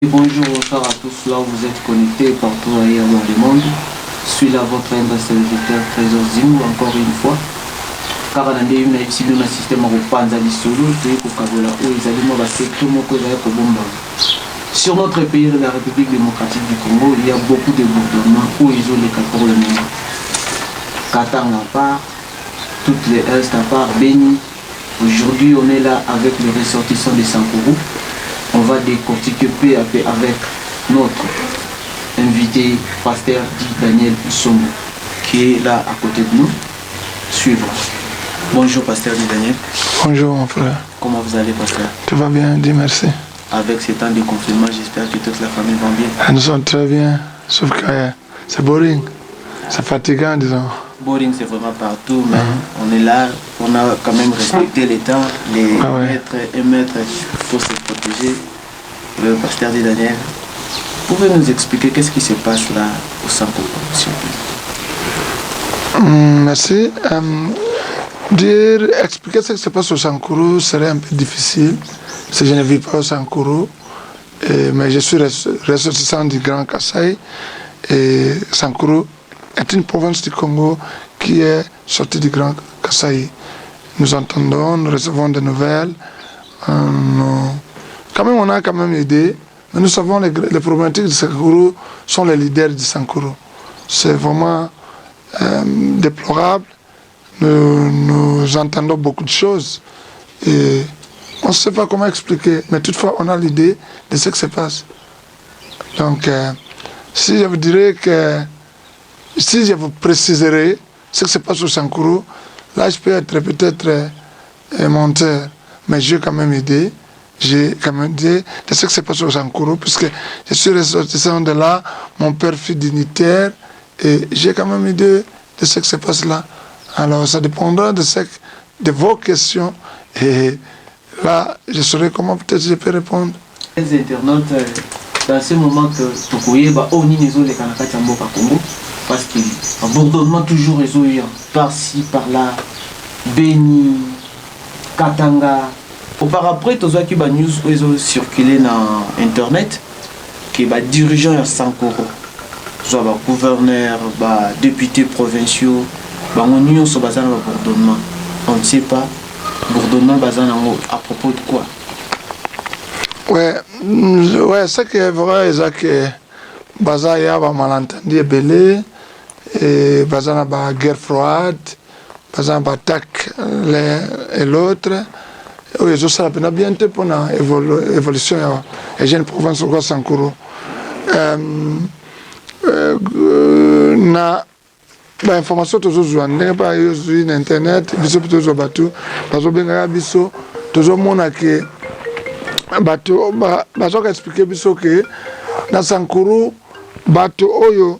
Bonjour, bonsoir à tous, là où vous êtes connectés partout ailleurs dans le monde. Je suis là votre humble serviteur Trésor Zimou encore une fois. Car on a eu un système au Panza du Solo, sur notre pays de la République démocratique du Congo, il y a beaucoup de bourdonnements où ils ont les cas pour le moment. Katanga à part, toutes les Est à part, Béni. Aujourd'hui, on est là avec le ressortissant de Sankourou. On va décortiquer peu à peu avec notre invité, pasteur Daniel Sombo, qui est là à côté de nous. Suivons. Bonjour, pasteur Daniel. Bonjour, mon frère. Comment vous allez, pasteur? Tout va bien, dis merci. Avec ces temps de confinement, j'espère que toute la famille va bien. Nous sommes très bien, sauf que c'est boring, c'est fatigant, disons. Boring, c'est vraiment partout, mais on est là, on a quand même respecté les temps, les maîtres et maîtres pour se protéger. Le pasteur Daniel, pouvez nous expliquer qu'est-ce qui se passe là au Sankourou, s'il vous plaît? Merci. Expliquer ce qui se passe au Sankourou serait un peu difficile, si je ne vis pas au Sankourou, mais je suis ressortissant du Grand Kasaï, et Sankourou est une province du Congo qui est sortie du Grand Kasaï. Nous entendons, nous recevons des nouvelles, quand même on a quand même aidé, mais nous savons les problématiques du Sankourou sont les leaders du Sankourou. C'est vraiment déplorable. Nous entendons beaucoup de choses et on ne sait pas comment expliquer, mais toutefois on a l'idée de ce qui se passe. Donc si je vous dirais que, si je vous préciserai ce qui se passe au Sankourou, là je peux être peut-être menteur, mais j'ai quand même idée. J'ai quand même dit de ce qui se passe au Sankourou, puisque je suis ressortissant de là, mon père fut dignitaire, et j'ai quand même idée de ce qui se passe là. Alors ça dépendra de vos questions, et là je saurai comment peut-être je peux répondre. Les internautes, dans ce moment que Tokoye, on y les les Kanakati en Congo, parce qu'il y a un bourdonnement toujours résolu, par-ci, par-là, Béni, Katanga. Auparavant, tous ceux qui ont circulé dans Internet, qui sont dirigeants de Sankourou, soit gouverneurs, députés provinciaux, on union sur le bourdonnement. On ne sait pas, bourdonnement à propos de quoi? Ouais, ce qui est vrai, c'est que il y a un malentendu belé, et il y a une guerre froide, il y a une attaque l'un et l'autre. Oui, je sais bien pour l'évolution de la jeune province de Sankourou. L'information toujours sur Internet, biso toujours batu, bazo benga biso, toujours mona que batu bazo expliquer biso que na Sankourou batu oyo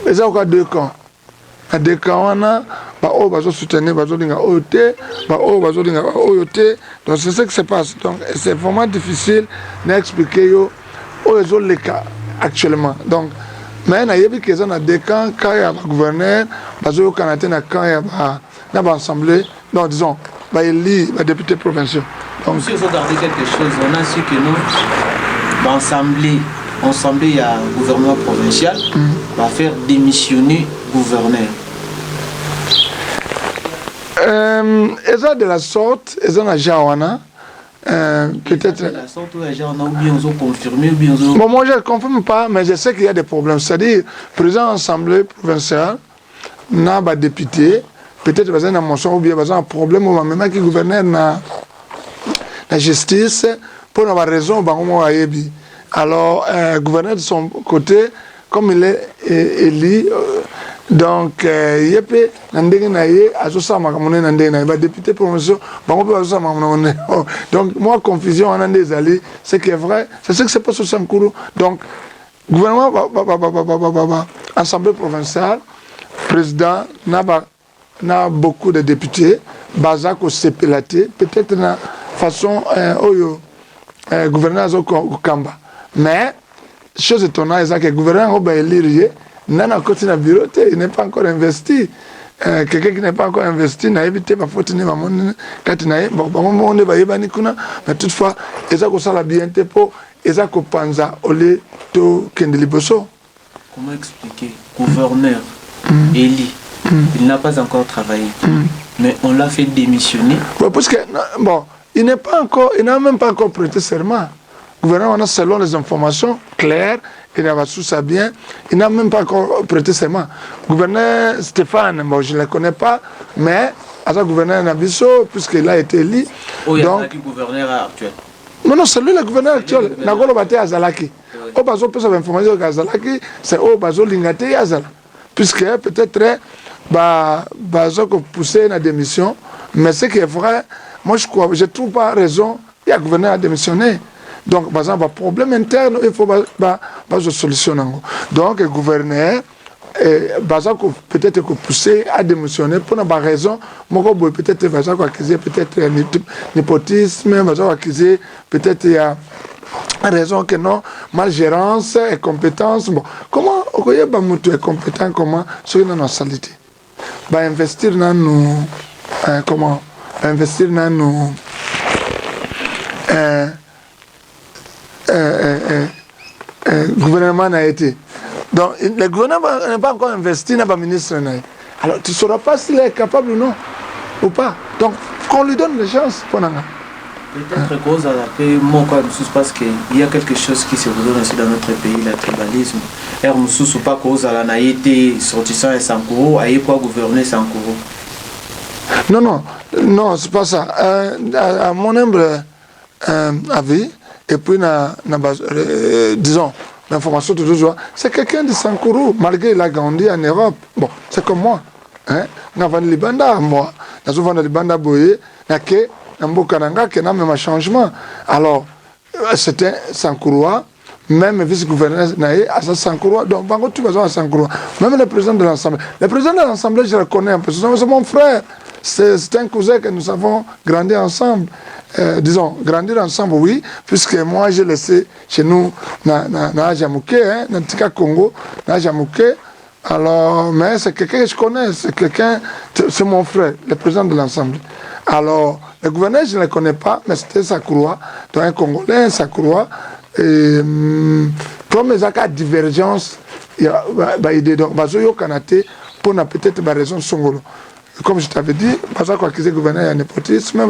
ezaka deux camps. À deux camps wana o bazo soutenir bazo linga oyote, o bazo linga oyote. Donc c'est ce qui se passe. Donc c'est vraiment difficile d'expliquer yo oyo les cas actuellement. Donc mais na yebi que ça na deux camps, quand il y a un gouverneur, bazo canadien na quand il y a na assemblée, non disons, élit député provincial. Donc si vous regardez quelque chose, on a su que nous ensemble il y a un gouvernement provincial va faire démissionner gouverneur. Eza de la sorte, eza na jawana. Peut-être. De la sorte où les gens ont bien confirmé ou bien. Bon, moi je ne confirme pas, mais je sais qu'il y a des problèmes. C'est-à-dire, président de l'Assemblée provinciale, n'a pas député, peut-être qu'il y a un motion ou bien un problème, ou même qui gouverneur na la justice, pour avoir raison, alors, le gouverneur de son côté, comme il est élu, donc il y a peu n'andenge naie azosa makamone n'andenge naie député promotion bango pe azosa makamone. Donc moi confusion en des alliés, c'est qui est vrai, c'est ce qui se passe au Sankourou. Donc gouvernement assemblée provinciale, président n'a beaucoup de députés, bazako sepelaté, peut-être na façon oyo gouverneur zo kamba. Mais chose étonnante c'est que gouverneur va élire. Nana côté na bureau, il n'est pas encore investi. Quelqu'un qui n'est pas encore investi n'a évité pas faut tenir maman quand na bon on est ba yeba ni kuna mais toutefois eza ko sala bien te pour eza kopanza ole to kende liboso. Comment expliquer? Gouverneur Eli, il n'a pas encore travaillé, mais on l'a fait démissionner. Ouais, parce que bon, il n'a même pas encore prêté serment. Le gouvernement, selon les informations claires, il n'a pas sous ça bien, il n'a même pas encore prêté serment. Le gouverneur Stéphane, bon, je ne le connais pas, mais à ce gouverneur Nabiso, puisqu'il a été élu. Oh, il y a un gouverneur actuel. Non, c'est lui le gouverneur actuel. Nagolo Bate Azalaki. Au bazo peut savoir information qu'Azalaki, c'est au bazo Lingate Azala. Puisque peut-être, bazo que pousser la démission, mais ce qui est vrai, moi je ne trouve pas raison, il y a un gouverneur à démissionner. Donc, par exemple, problème interne, il faut solutionner. Donc, le gouverneur, peut-être pousser à démissionner pour une raison, peut-être peut-être un népotisme, peut-être il y a raison que non, malgérance, incompétence. Bon, comment on est compétent, comment sur une nationalité? Investir dans nous, comment investir dans nous. Gouvernement a été. Donc, le gouvernement n'a pas encore investi dans le ministre. Alors, tu ne sauras pas s'il est capable ou non, ou pas. Donc, qu'on lui donne les chances. Peut-être cause à la paix, moi, parce qu'il y a quelque chose qui se redonne aussi dans notre pays, le tribalisme. Et nous pas cause à la naïveté, sortissant et Sankoro, à quoi gouverner Sankoro. Non, c'est pas ça. À mon humble avis, et puis, disons, l'information toujours, c'est quelqu'un de Sankoro, malgré qu'il a grandi en Europe. Bon, c'est comme moi. Hein? Moi, je suis souvent dans les bandes boyées, qui n'a même un changement. Alors, c'était Sankoro, même vice-gouverneur à Sankoro, donc, tu vas à Sankoro. Même le président de l'Assemblée. Le président de l'Assemblée, je le connais un peu, c'est mon frère. C'est un cousin que nous avons grandi ensemble. Disons, grandir ensemble, oui, puisque moi j'ai laissé chez nous, na Jamouké, dans le Congo, na Jamouké. Alors, mais c'est quelqu'un que je connais, c'est mon frère, le président de l'Assemblée. Alors, le gouverneur, je ne le connais pas, mais c'était Sakroa, donc un Congolais, Sakroa. Et comme il y a une divergence, il y a une idée, donc, il y a Kanate pour peut-être une raison Songolo. Comme je t'avais dit, parce que le gouverneur il y a népotisme,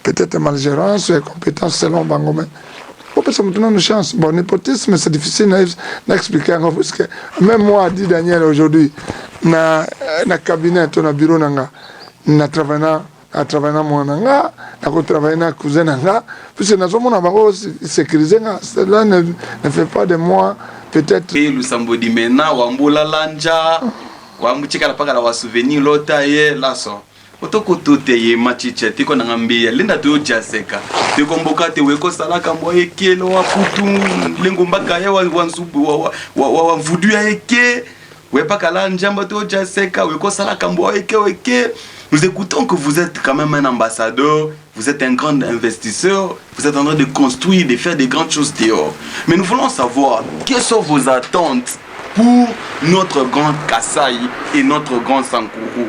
peut-être malgérance, compétence selon Bangomé. On peut se donner une chance. Bon, népotisme, c'est difficile d'expliquer, parce que même moi, dit Daniel, aujourd'hui, dans le cabinet, dans le bureau, na travaillé mon nanga, na travaillé na cousin nanga, puisque nous sommes en sécurisé, cela ne fait pas de moi, peut-être. Et le sambo di mena, wambola lanja. Wamuchika la paka la wa souvenir lota ye laso otoko tote ye machiche tiko na ngambia linda to jaseka tiko mboka te weko salaka mbo ekelo wa putu lengombaka ya wansubu wa vudu ya eke we paka la njamba to jaseka weko salaka mbo eke. Nous écoutons que vous êtes quand même un ambassadeur, vous êtes un grand investisseur, vous êtes en train de construire, de faire des grandes choses dehors. Mais nous voulons savoir quelles sont vos attentes pour notre grand Kassai et notre grand Sankoro.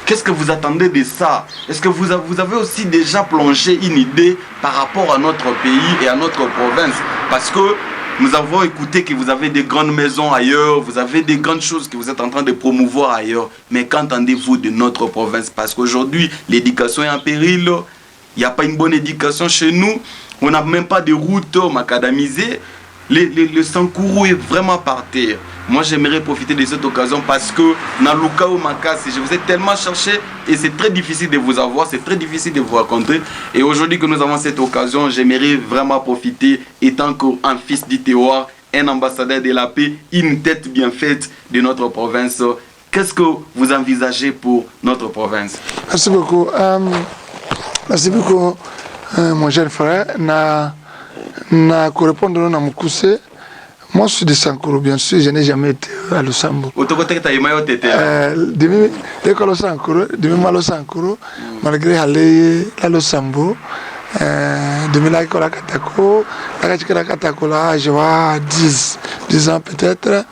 Qu'est-ce que vous attendez de ça? Est-ce que vous avez aussi déjà plongé une idée par rapport à notre pays et à notre province? Parce que nous avons écouté que vous avez des grandes maisons ailleurs, vous avez des grandes choses que vous êtes en train de promouvoir ailleurs. Mais qu'entendez-vous de notre province? Parce qu'aujourd'hui, l'éducation est en péril, il n'y a pas une bonne éducation chez nous, on n'a même pas de routes macadamisées. Le Sankoro est vraiment par terre. Moi, j'aimerais profiter de cette occasion parce que dans le cas où je vous ai tellement cherché et c'est très difficile de vous avoir, c'est très difficile de vous rencontrer. Et aujourd'hui que nous avons cette occasion, j'aimerais vraiment profiter, étant qu'un fils d'Itéoir, un ambassadeur de la paix, une tête bien faite de notre province. Qu'est-ce que vous envisagez pour notre province? Merci beaucoup. Merci beaucoup, mon jeune frère. Na répondre à mon cousin. Moi, je suis de Sankoro, bien sûr, je n'ai jamais été à Lusambo. Malgré aller à Lusambo, j'ai 10 ans peut-être.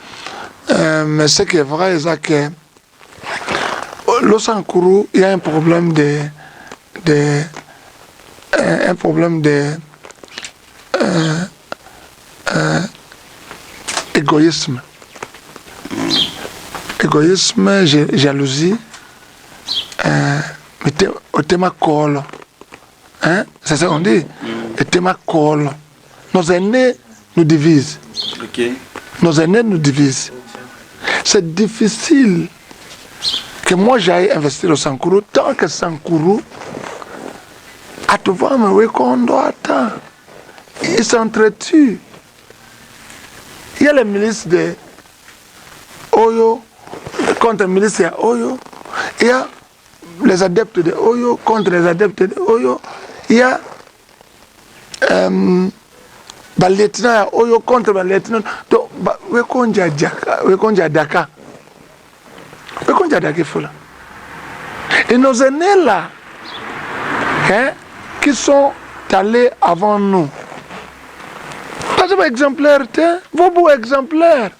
Mais ce qui est vrai, c'est que le Sankoro, il y a un problème de égoïsme. Égoïsme, jalousie, au thème col. Hein? C'est ça qu'on dit. Le thème col. Nos aînés nous divisent. Okay. Nos aînés nous divisent. C'est difficile que moi j'aille investir au Sankourou tant que Sankourou à te voir me reconnaître attendre. Ils s'entretuent. Il y a les milices de Oyo contre les milices de Oyo. Il y a les adeptes de Oyo contre les adeptes de Oyo. Il y a les lieutenants de Oyo contre les lieutenants. Donc, Wekonja Daka. Et nos aînés là, hein, qui sont allés avant nous, pas de exemplaires, vos beaux exemplaires.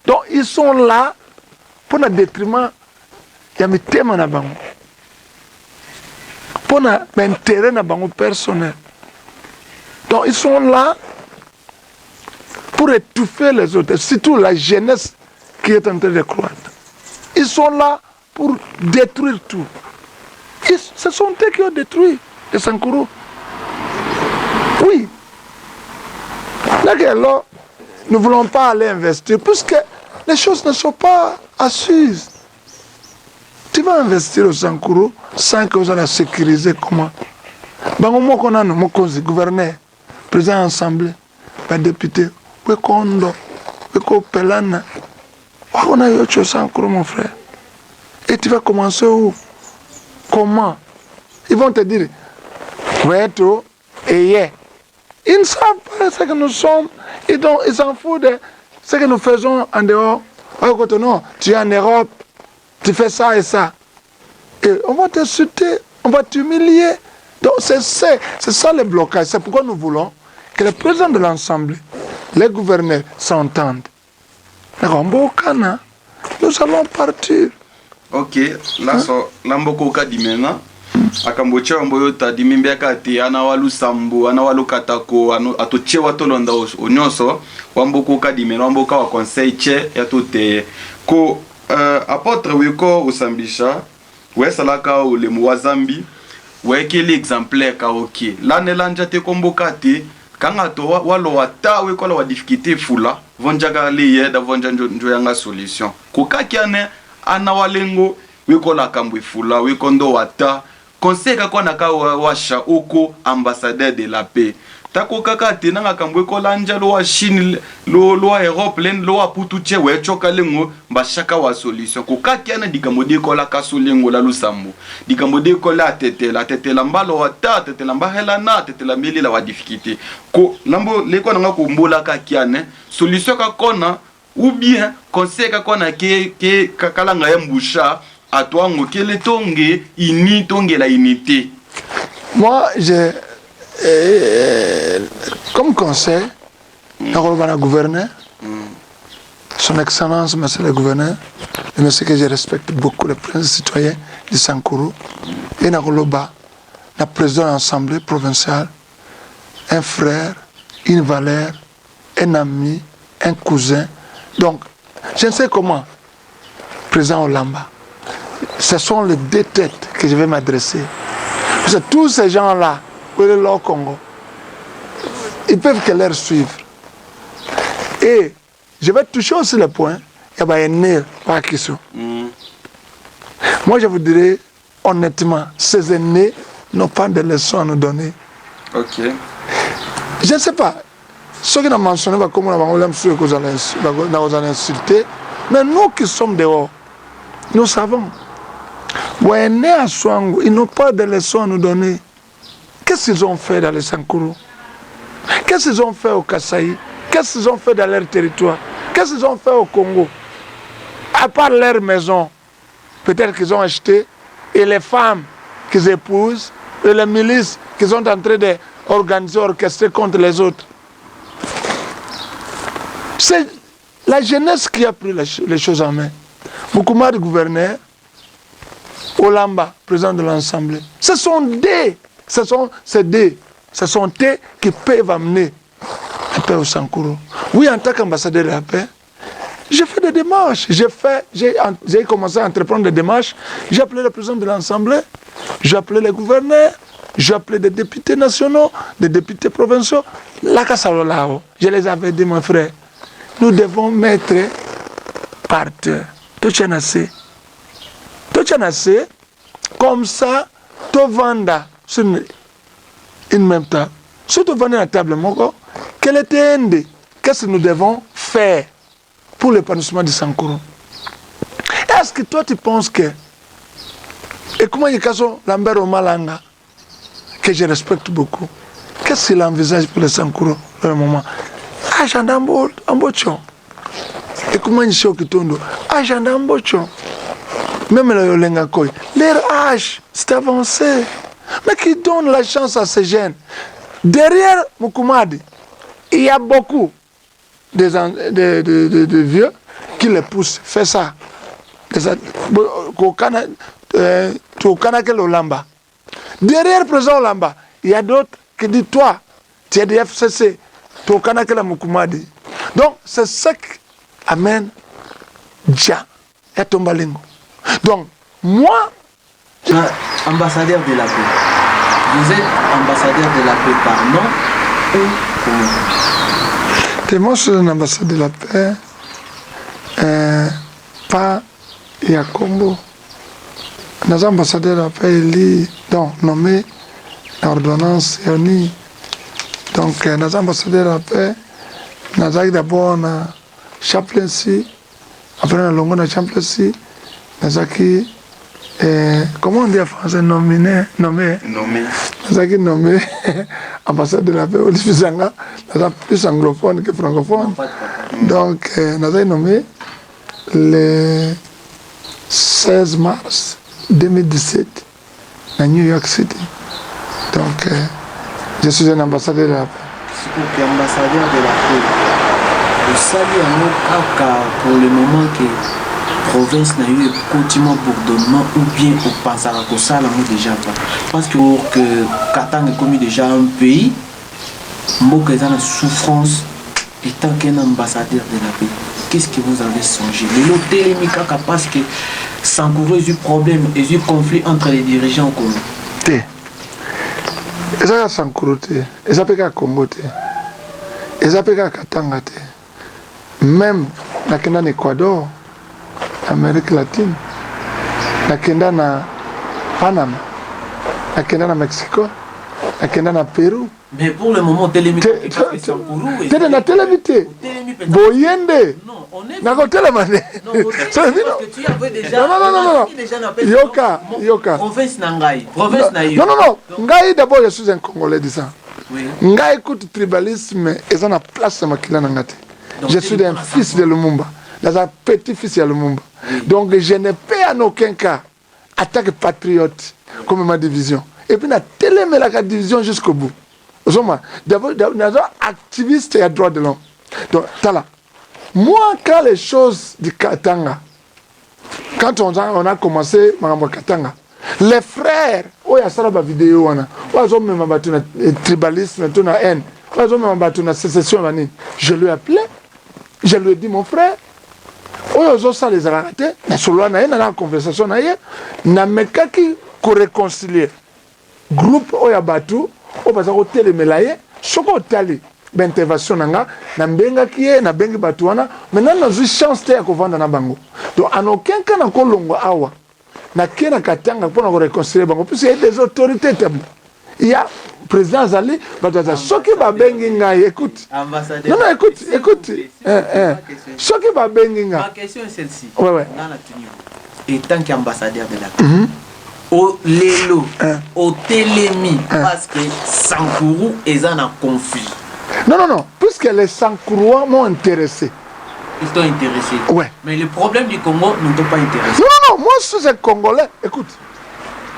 Donc ils sont là pour le détriment, il y a mes thèmes en avant. Pour l'intérêt personnel. Donc ils sont là pour étouffer les autres, surtout la jeunesse qui est en train de croître. Ils sont là pour détruire tout. Ce sont eux qui ont détruit les Sankourou. Oui. Là, nous ne voulons pas aller investir, puisque les choses ne sont pas assises. Tu vas investir au Sankourou sans que vous allez sécuriser comment. Bango qu'on a nos gouverneur, président assemblée, député, Wekondo, Weko Pelana. On a eu autre chose Sankourou, mon frère. Et tu vas commencer où? Comment? Ils vont te dire, Weto et yeah. Ils ne savent pas ce que nous sommes. Et donc, ils s'en foutent de ce que nous faisons en dehors. Non, tu es en Europe, tu fais ça et ça. Et on va t'insulter, on va t'humilier. Donc, c'est ça le blocage. C'est pourquoi nous voulons que le président de l'Assemblée, les gouverneurs s'entendent. Nous allons partir. Ok, là, l'amboko kadimena. Akambocha amboyo tadimimbe akati anawalu sambu anawalu katako atoche watolonda onyoso wamboko kadimena wamboka wa conseil che yatote ko apôtre wiko usambisha wesalaka ule muwazambi wekeli exemplaire ka ok lanelanja te kombokati kanga to walo wata wiko la difficulté fula vonjaga liye da vonja njo yanga solution ko kakiane anawalengo wiko la kambwe fula wiko ndo wata conseil ka kona ka washa oko ambassadeur de la paix tako kaka tenanga kambwe ko lanja lo wa Chine lo Europe len lo wa putuche we choka lengo bashaka wa solution ko kakiana dikamode ko la kasolengo la lusambo dikamode ko la tetela mbalo wa tetela mbahela na tetela mili la wa difficulté ko lambo le ko nga ko mbola kakiane solution ka kona ou bien conseil ka kona ke kalanga ya mbusha à toi, quel tongue ini tongue la unité. Moi, j'ai comme conseil, le gouverneur, son excellence, monsieur le gouverneur, le monsieur que je respecte beaucoup, le prince citoyen de Sankourou, et Nagoloba, la présidente de l'Assemblée provinciale, un frère, une valeur, un ami, un cousin. Donc, je ne sais comment, président Olamba. Ce sont les deux têtes que je vais m'adresser. Parce que tous ces gens-là, au Congo, ils peuvent que leur suivre. Et je vais toucher aussi le point, il y a un pas qui sont. Moi, je vous dirais, honnêtement, ces aînés n'ont pas de leçons à nous donner. Ok. Je ne sais pas. Ceux qui ont mentionné comment on a insulté, mais nous qui sommes dehors, nous savons. Ils n'ont pas de leçons à nous donner. Qu'est-ce qu'ils ont fait dans les Sankourou? Qu'est-ce qu'ils ont fait au Kasaï? Qu'est-ce qu'ils ont fait dans leur territoire? Qu'est-ce qu'ils ont fait au Congo? À part leur maison, peut-être qu'ils ont acheté, et les femmes qu'ils épousent, et les milices qu'ils sont en train d'organiser, orchestrer contre les autres. C'est la jeunesse qui a pris les choses en main. Moukouma, le gouverneur, Olamba, président de l'Assemblée. Ce sont des ce sont eux qui peuvent amener la paix au Sankuru. Oui, en tant qu'ambassadeur de la paix, j'ai fait des démarches. J'ai commencé à entreprendre des démarches. J'ai appelé le président de l'Assemblée, j'ai appelé les gouverneurs, j'ai appelé des députés nationaux, des députés provinciaux. La Kassalolao, je les avais dit, mon frère, nous devons mettre par terre. Tout tient assez. Comme ça, tu vends sur une même table. Si tu vends la table, quel était qu'est-ce que nous devons faire pour l'épanouissement du Sankuru? Est-ce que toi tu penses que, et comment il y a Lambert Omalanga, que je respecte beaucoup, qu'est-ce qu'il envisage pour le Sankuru dans le moment? Agenda Ambocho. Et comment il y a Kitondo? Agenda Ambocho. Même le Yolenga Koy. Leur âge, c'est avancé. Mais qui donne la chance à ces jeunes? Derrière Mukumadi, il y a beaucoup de vieux qui les poussent. Fais ça. Derrière le président Olamba, il y a d'autres qui disent toi, tu es des FCC, tu es la Mukumadi. Donc, c'est ça qui amène Dja et Tombalingo. Donc, moi, ambassadeur de la paix. Vous êtes ambassadeur de la paix par nom ou comment? Moi, je suis un ambassadeur de la paix, pas Yakombo. Nous sommes ambassadeurs de la paix, donc nommé l'ordonnance Yoni. Donc, nous sommes ambassadeurs de la paix. Nous sommes d'abord na chaplaincy, après nous avons na chaplaincy. Nous sommes comment on dit en français, nommé. Nous sommes nommé ambassadeur de la paix au Lifizanga. Nous sommes plus anglophone que francophone. Donc, nous avons nommé le 16 mars 2017 à New York City. Donc, je suis un ambassadeur de la paix. C'est ambassadeur de la paix. Vous savez, pour le moment que la province n'a eu continuellement bourdonnement ou bien au Pansarako, ça l'a déjà pas. Parce que pour que Katanga est commis déjà un pays, Mboka est dans la souffrance étant qu'un ambassadeur de la paix. Qu'est-ce que vous avez songé? L'hôtel Mikaka parce que Sankuru a eu problème, il y a eu conflit entre les dirigeants communs. Et ça, Sankuru, et ça peut être Congo, et ça peut être Katanga. Même dans Équateur, Amérique latine, dans Panama, dans Mexico, dans Pérou. Mais pour le moment, Télémi est Sankuru. Tu es dans la télévité. Boyende. Non, on est. Non, télémané. Non, tu avais déjà. Non. Yoka. Province Nangaï. Province Naï. Non. Ngai, d'abord, je suis un Congolais de ça. Ngai, écoute, tribalisme, et ça n'a place à Makila Nangate. Je suis un fils de Lumumba. Dans un petit-fils de Lumumba. Donc, je ne peux en aucun cas attaquer patriote comme ma division. Et puis, on a télémé la division jusqu'au bout. D'abord, activiste et à droit de l'homme. Donc, là. Moi, quand les choses du Katanga, quand on a commencé Marambo Katanga, les frères, oh, il y a ça la vidéo, tribalisme, la haine, la sécession, je lui ai appelé, je lui ai dit, mon frère, oh, ça les a ratés, mais sur la conversation, na mekaki ko réconcilier. Groupe Oyabatu, au bazar hôtel Melaye, soko tali, d'intervention nanga, na benga kiye, na bengi batuana, maintenant nous avons chance de vendre na bango. Donc en aucun cas na kolongo awa, na kena katanga pour nous réconcilier bango, parce qu'il y a des autorités établies. Il y a président Zali, batuaza, soki ba bengi ngai, écoute. Non, écoute. Soki ba bengi ngai. Ma question est celle-ci. Ouais. Et tant qu'ambassadeur de la paix. Au Lelo, au Télémi, parce que Sankuru est en conflit. Non, puisque les Sankurois m'ont intéressé. Ils t'ont intéressé. Ouais. Mais le problème du Congo ne t'ont pas intéressé. Non, moi je suis un Congolais. Écoute,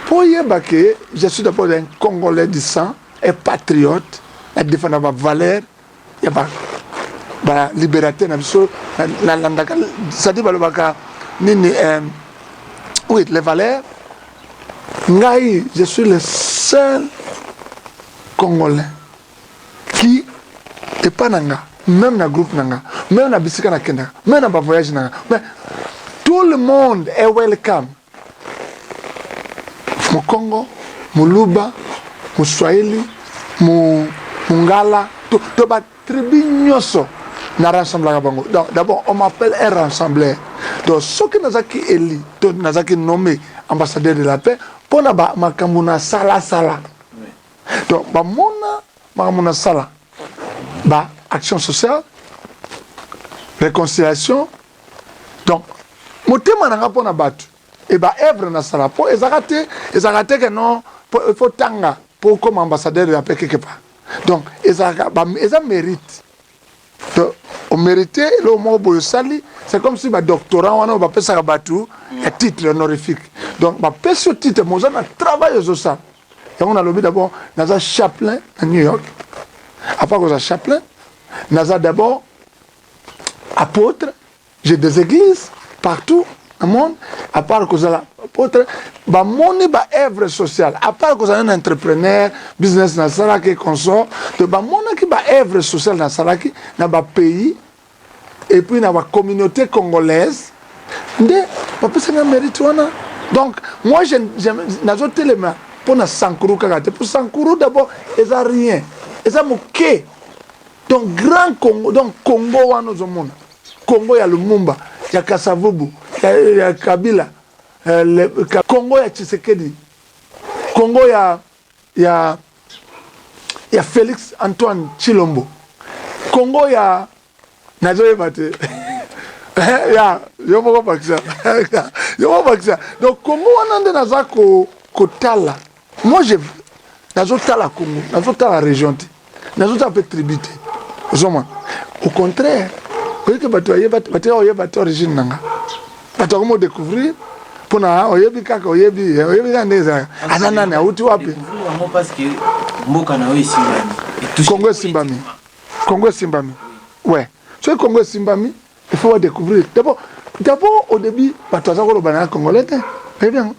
pour Yébake, je suis d'abord un Congolais du sang, un patriote, un défendant de valeur, il y a la liberté, c'est-à-dire oui, les valeurs. Ngai, je suis le seul congolais qui est pas nanga, même dans le groupe nanga, même dans Bissika na Kenda, même dans le voyage nanga. Mais tout le monde est welcome. Mon Congo, mon Luba, mon Swahili, mon Ngala, tout le tribu nyoso na rassemblage bango. Donc d'abord on m'appelle un rassembleur. Donc ce que nous avons élu, nous avons nommé ambassadeur de la paix pour na ba makamuna sala. Donc ba mona makamuna sala. Ba action sociale, réconciliation. Donc motema nanga pona batu et ba œuvre na sala pour ezakate que non il faut tanga pour comme ambassadeur de la paix quelque part. Donc ezaka mérite. Donc on méritait le mot boyosali, c'est comme si ba doctorat on va passer à batu un titre honorifique. Donc ba ce titre moi on travaille sur ça. Et on a lobby d'abord dans un chaplain à New York. Après qu'on a chaplain, nous avons d'abord apôtre, j'ai des églises partout dans le monde. À part que ça apôtre, bah monnaie bah œuvre sociale. À part que ça un entrepreneur, business dans ça qui consort, de bah monnaie qui bah œuvre sociale dans ça qui dans bah pays et puis dans la communauté congolaise. De bah parce que mérite on. Donc moi j'aime nazo téléma pour na Sankuru kagate pour Sankuru d'abord ils a rien. Ils a moqué. Donc grand Congo, donc Congo wana zomona. Congo ya Lumumba, ya Kasavubu, ya Kabila, Congo ya Tshisekedi. Congo ya Félix Antoine Chilombo. Congo ya Nazoe Bate. Ya, yo moko bakisa. Yo moko bakisa. Donc Congo wana nde nazako kotala. Moi je nazotala Congo, nazotala région. Nazotala pe tribute. Au contraire, vous voyez que bateau origine nanga. Bateau comment découvrir pour na oyebi kaka oyebi kandeza. Azana na uti wapi? Parce que mboka na ici Congo Simbami. Congo Simbami. Ouais. Ce Congo Simbami, il faut découvrir. D'abord au début, bateau ça ko bana congolais. Eh bien.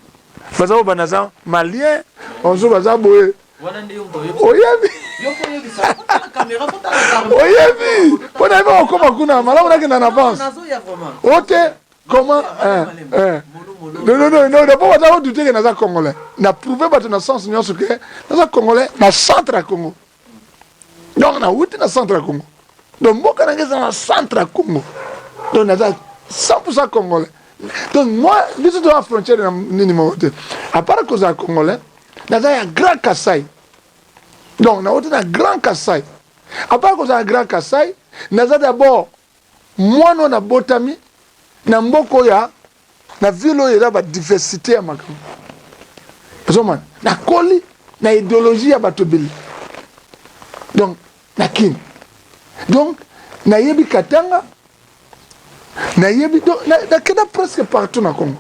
Bateau bana malien, on se baza boye. Oyebi. Oyebi. On a vu comment kuna mala on a que en avance. OK. Comment Non, d'abord on a douté que naza congolais. Na prouvé ba na sens nyo que naza congolais na centre à Congo. Donc na wuti na centre à Congo. Donc mboka na ngeza na centre à Congo. Donc naza 100% congolais. Donc moi, biso de la frontière nini mote. À part cause à congolais, naza ya Grand Kassai. Donc, nous avons un grand Kassai. À part que nous avons un grand Kassai, nous avons d'abord, moi, nous avons botami, nous avons na ville où il y a une diversité à Makam. Na koli, na idéologie à Batobili. Donc, na kin. Donc, na yebi Katanga, na yebi, donc, na kena presque partout na Congo.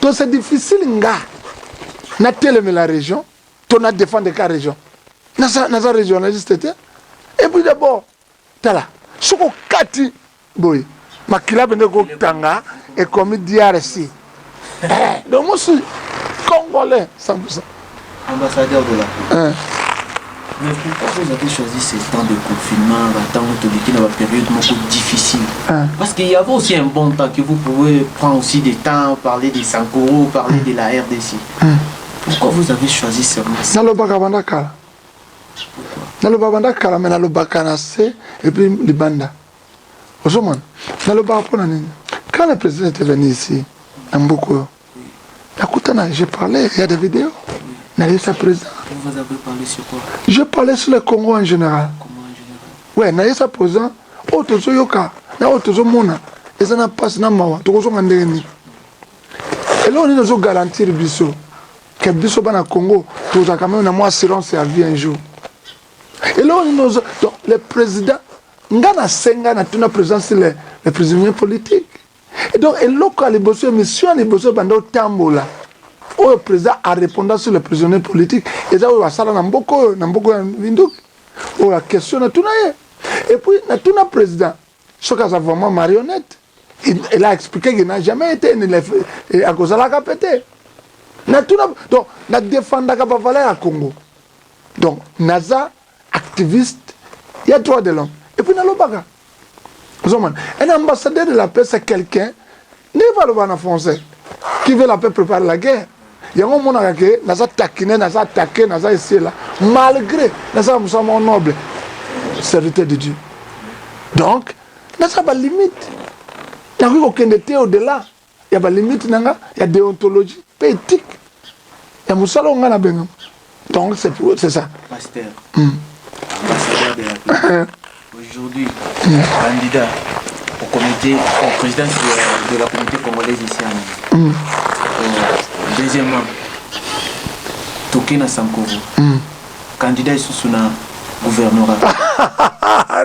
Donc, c'est difficile, nga, na télémé la région, ton a défendre la région. Naza régionaliste était. Et puis d'abord, tala, soko kati boy, makila bende ko tanga et comme DRC. Donc moi je suis congolais 100%. Ambassadeur de la paix. Mais pourquoi vous avez choisi ces temps de confinement, temps de la période difficile? Parce qu'il y avait aussi un bon temps que vous pouvez prendre aussi des temps, parler des Sankoro, parler de la RDC. Pourquoi vous avez choisi ce moment? Dans le babanda kala dans le bakanase et puis le banda. Osomane, dans le bakonani. Quand le président était venu ici, à Mboko, j'ai parlé, il y a des vidéos. Vous avez parlé sur quoi? Je parlais sur le Congo en général. Ouais, na yesa président, otozo yoka, na otozo mona, ezana passe na mawa, tokozo ngandeni. Et là on est dans garantir biso. Que biso bana Congo, toza quand même na moi assurance à vie un jour. Et là, donc, le président, Ngana Senga n'a pas présent sur les prisonniers politiques. Et donc, et là, quand les bosseurs, mission, les bosseurs, bando tambola, où le président a répondu sur les prisonniers politiques, et là, où la salle n'a beaucoup, vinduk, où la question n'a tout naïe. Et puis, n'a tout na président, ce cas a vraiment marionnette. Il a expliqué qu'il n'a jamais été à cause de la capité. Donc, n'a défendu la valeur à Congo. Donc, NASA, activiste, il y a droit de l'homme. Et puis, Nalobaga. Un ambassadeur de la paix, c'est quelqu'un, ne va le voir en français, qui veut la paix préparer la guerre. Il y a un moment où NASA taquiné, NASA attaqué, NASA ici là, malgré NASA nous noble, serviteur de Dieu. Donc, NASA a pas de limite. Il n'y a aucun été au-delà. Il y a pas de limite, il y a déontologie, pas éthique. Il y a Moussala on a bien. Donc, c'est ça. Pasteur. Ambassadeur de la paix. Aujourd'hui, candidat au président de la communauté congolaise ici à Niamey. Deuxièmement, Tokena Sankoro, candidat sous le gouvernorat.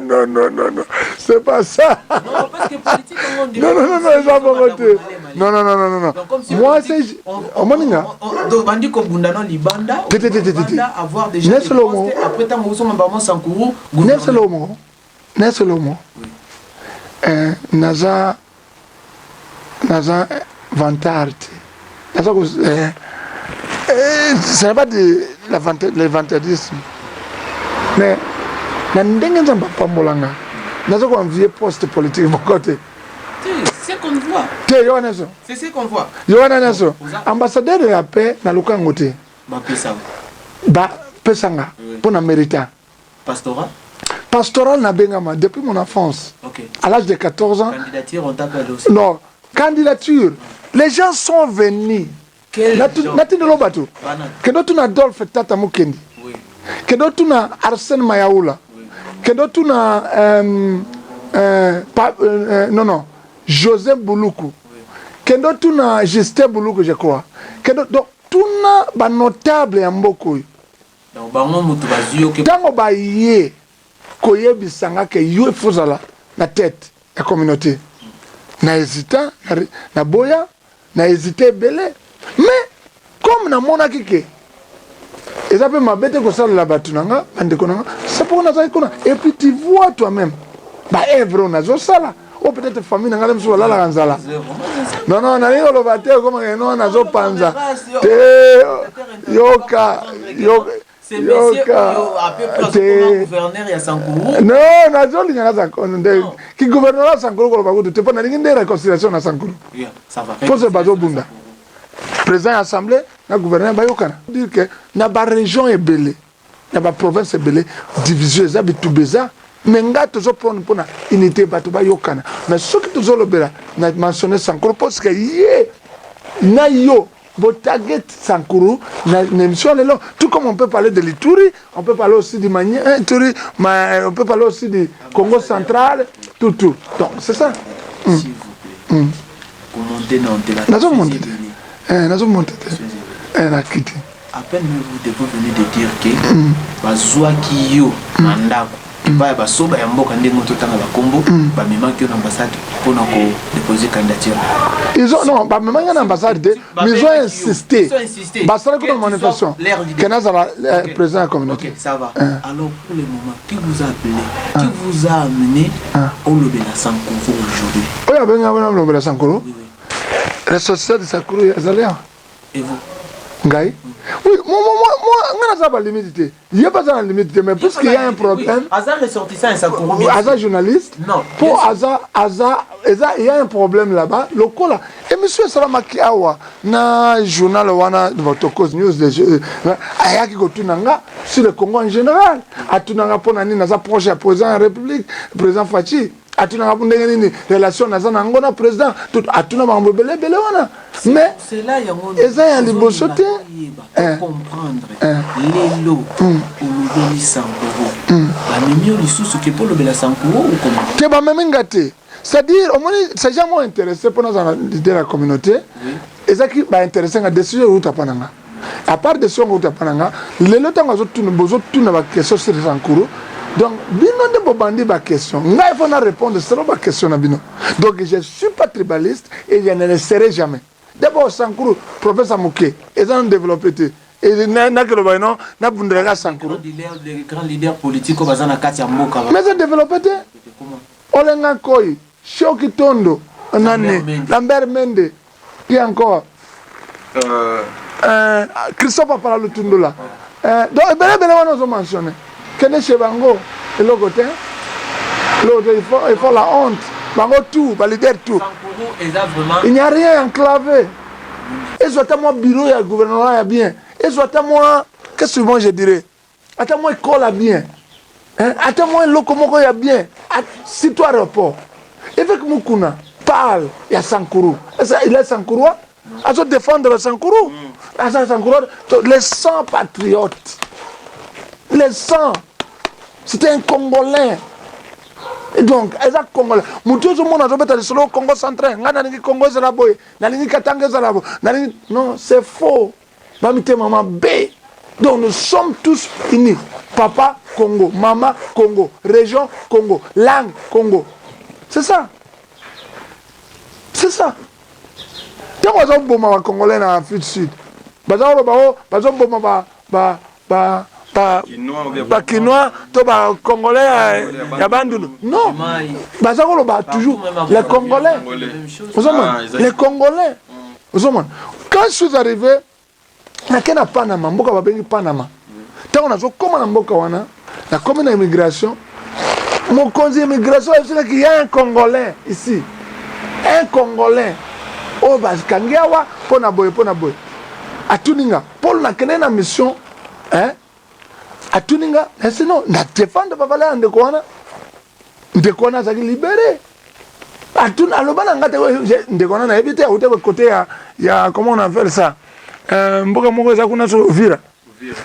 Non, c'est pas ça. Non, parce que politique, on dit. Non, ils ont pas voté. Non. Moi, c'est. Donc, on dit qu'on a Libanda, avoir déjà des postes, après, tant que nous Sankoro, Neslomo. Naza vantarte. Ce n'est pas de l'avantardisme. Mais, je ne pas molanga. Naza un vieux poste politique de mon côté. C'est ce qu'on voit. C'est ce qu'on voit. Ambassadeur de la paix, na Lukangote. Pesanga. Pour la mérita. Pastoral na Bengama depuis mon enfance. Okay. À l'âge de 14 ans. Candidature, on t'appelle aussi. Non, candidature. Les gens sont venus. Nati de l'Obato. Que d'autres na Adolphe Tata Mukendi. Oui. Que d'autres na Arsène Mayaoula. Oui. Que d'autres na José Bouloukou. Oui. Que d'autres na Justin Bouloukou, je crois. Que d'autres donc tout na notable en beaucoup. Donc bango mutu bazio ke tango ba yé koyebisanga ke yo fozala na tête la communauté na hésita na boya na hésité belé mais comme na monaki ke eza pe mabete ko sala la batunanga bande konanga c'est pour na zaikona et puis tu vois toi-même ba evro na zo sala ou peut-être famille na ngala mso la kanzala non na yo lo bate comme no na zo panza te yoka c'est monsieur à peu près comme gouverneur ya Sankoro. Non, na zoli ngana Sankoro. Qui gouverneur Sankoro ko ba ko te pas na nginde réconciliation na Sankoro. Ça va. Faut se bazo bunda. Président assemblée, na gouverneur ba yokana. Dire que na ba région est belé. Na ba province est belé, division za bitubeza. Mais nga tozo prendre pour na unité ba to ba yokana. Mais ce que tozo lobela na mentionner Sankoro parce que yé na yo vos target Sankoro, tout comme on peut parler de l'Ituri, on peut parler aussi du Mani, on peut parler aussi du Congo central, tout. Donc, c'est ça. S'il vous plaît, commandez nous monter. À peine vous devez venir de dire que Bazoua Kiyo, Mandako, ba basoba ya mboka ndenge mototanga ba Kombo ba memaki na ambassade pour déposer candidature. Ils ont non ba memaki na ambassade mais ils ont insisté. Ba ça que manifestation. Kenazala président de la communauté. OK, ça va. Alors pour le moment, qui vous a appelé? Qui vous a amené au Lobela Sankoro aujourd'hui? Oui, ben on Lobela Sankoro. La société de Sankoro Azalia. Et vous? Ngai? Oui, moi, on n'a pas de limite. Il n'y a pas de limite, mais puisqu'il y a un problème. Hazard ressortissant et Sankoro. Hazard journaliste. Non. Pour Hazard, il y a un problème là-bas. Le coup là. Et monsieur Salamaki Awa, na journal wana de votre cause news de ayaki kotunanga sur le Congo en général. Atunanga ponani na za projet président de la République, président Fachi. Atunanga pondenge ni relation na za ngona président tout atuna mambo belé wana. Mais c'est là eza ya liboso te comprendre les lots au Lobeli Sankoro. La mimio lisusu ke pour Lobela Sankoro ou comment? Ke ba memengate. C'est-à-dire, au moins, c'est jamais intéressé pour nous de la communauté. Et ça qui va intéresser la décision de l'Utapananga. À part de décision de l'Utapananga, les lots ont tout la question sur Sankoro. Donc, bino de bobandi ba question. Il faut répondre sur la question na bino. Donc, je ne suis pas tribaliste et je ne le serai jamais. D'abord, Sankoro, professeur Mouké, ils ont développé. Et n'a que le bain, n'a pas Sankoro. Les grands leaders politiques, ils ont développé. Mais ils ont développé. Olenga Koy. Shoki Tondo, Lambert Mende, qui encore Christophe Paralo Tundola, Donc ebele wana ozo mentionné kende chez bango eloko te l'autre il faut la honte bango tout leader tout il n'y a rien enclavé et soit moi bureau ya gouvernement ya bien et soit moi qu'est-ce que moi je dirais attends moi école à bien attends moi locomoko ya bien si toi aéroport et fait que Mukuna parle il y a Sankuru il est Sankuru à se défendre Sankuru à Sankuru les 100 patriotes les 100 c'était un Congolais. Et donc, les Congolais, tout le monde a dit le Congo central, Congo Zalaboy, Katanga Zalabo. Non, c'est faux. Maman B. Donc, nous sommes tous unis. Papa Congo, maman Congo, région Congo, langue Congo. C'est ça. C'est ça. Quand on a un Congolais dans l'Afrique du Sud, on a pas Quinois, Congolais, non, toujours les Congolais. Les Congolais. Quand je suis arrivé, il y a Panama, Panama. Quand on a comme immigration, mon conseiller d'immigration, il y a un Congolais ici. Un Congolais. Oh, Kangiawa, Ponaboy. À Tuninga, Paul n'a qu'une mission, hein? À Tuninga, sinon, la défense va aller en Ndekwana, ça libéré. À Tuninga, Ndekwana n'a évité, au côté, il y a, comment on appelle ça? Mboka Moko Zakuna sur Vira.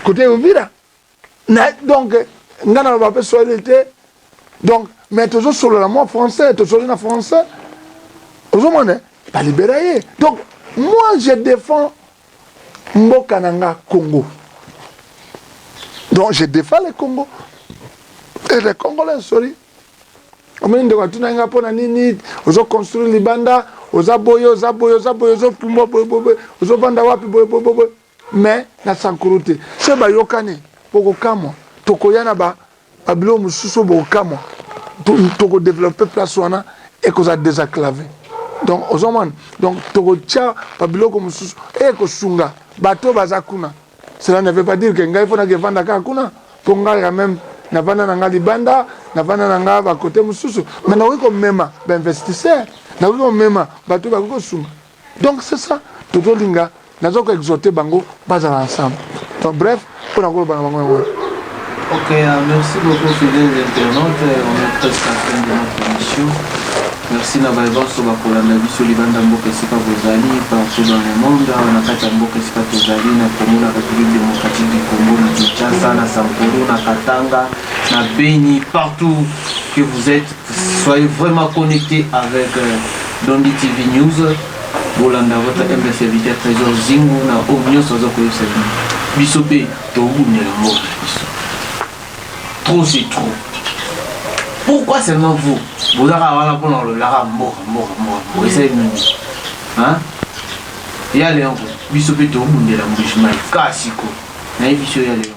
Côté Vira. Donc, Ngana va pas soilité. Donc, mais toujours sur le mot français, toujours le français. Aujourd'hui, pas libéré. Donc, moi, je défends Mboka Nanga Congo. Donc je défends le Congo. Et les Congolais, sorry. On m'a dit que tu n'as pas nini, on a construit les bandes, on a boyé, mais na sankuruté. C'est ba yokane, poko kamo, toko yana ba, babilo mususo bo kamo, toko développer place wana et qu'on a désenclavé. Donc aux hommes, donc toko tia babilo ko mususo et ko sunga, bateau bazakuna. Cela ne veut pas dire que il faut que vanda kakuna pour nga même na vanda nga libanda na vanda nga ba côté mususu mais na wiko mema ba investisseur na wiko mema bato ba ko suma. Donc c'est ça tout linga na zoko exhorter bango baza ensemble. Donc bref pour na ko ba bango. OK, merci beaucoup fidèles internautes, on est presque à la fin de notre émission. Merci na baïba soba pour la vie sur l'Ibanda Mboka Sipa Bozali partout dans le monde. On a fait Mboka Sipa Bozali na Congo, la République démocratique du Congo, na Kinshasa, na Sankuru, na Katanga, na Beni, partout que vous êtes. Soyez vraiment connectés avec Dondi TV News. Bolanda votre MB serviteur Trésor Zingu na Omnio Sozo Koyosebi. Bisope, Togoune la mort. Trop c'est trop. Pourquoi seulement vous? Vous avez le lara mort. Essayez de nous dire. Hein? Il y a les gens qui sont en train de se faire.